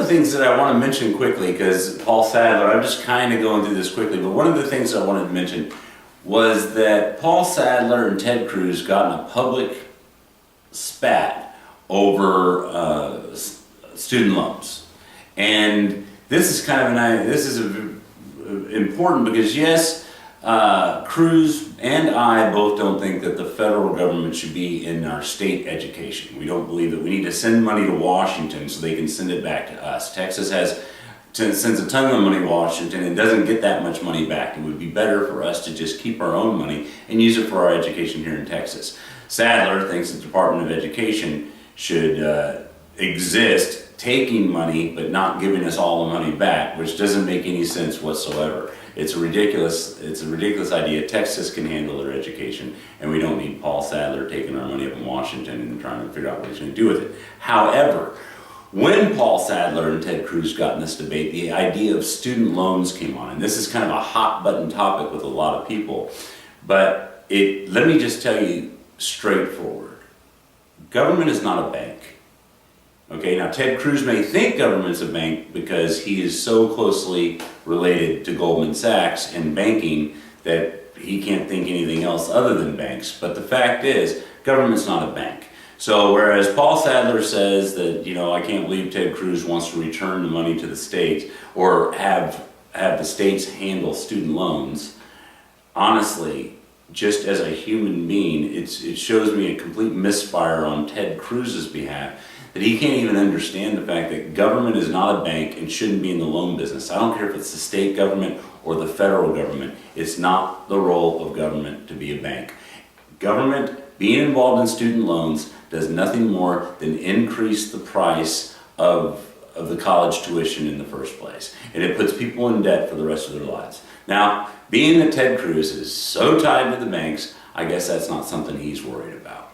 the things that I want to mention quickly, because Paul Sadler, I'm just kind of going through this quickly, but one of the things I wanted to mention was that Paul Sadler and Ted Cruz got in a public spat over student loans. And this is kind of important because yes, Cruz and I both don't think that the federal government should be in our state education. We don't believe that we need to send money to Washington so they can send it back to us. Texas sends a ton of money to Washington and doesn't get that much money back. It would be better for us to just keep our own money and use it for our education here in Texas. Sadler thinks the Department of Education should exist taking money but not giving us all the money back, which doesn't make any sense whatsoever. It's a ridiculous idea. Texas can handle their education, and we don't need Paul Sadler taking our money up in Washington and trying to figure out what he's going to do with it. However, when Paul Sadler and Ted Cruz got in this debate, the idea of student loans came on, and this is kind of a hot button topic with a lot of people. But let me just tell you straightforward, government is not a bank. Okay, now Ted Cruz may think government's a bank because he is so closely related to Goldman Sachs and banking that he can't think anything else other than banks. But the fact is, government's not a bank. So whereas Paul Sadler says that, I can't believe Ted Cruz wants to return the money to the states or have the states handle student loans, honestly, just as a human being, it shows me a complete misfire on Ted Cruz's behalf, that he can't even understand the fact that government is not a bank and shouldn't be in the loan business. I don't care if it's the state government or the federal government. It's not the role of government to be a bank. Government being involved in student loans does nothing more than increase the price of the college tuition in the first place. And it puts people in debt for the rest of their lives. Now, being that Ted Cruz is so tied to the banks, I guess that's not something he's worried about.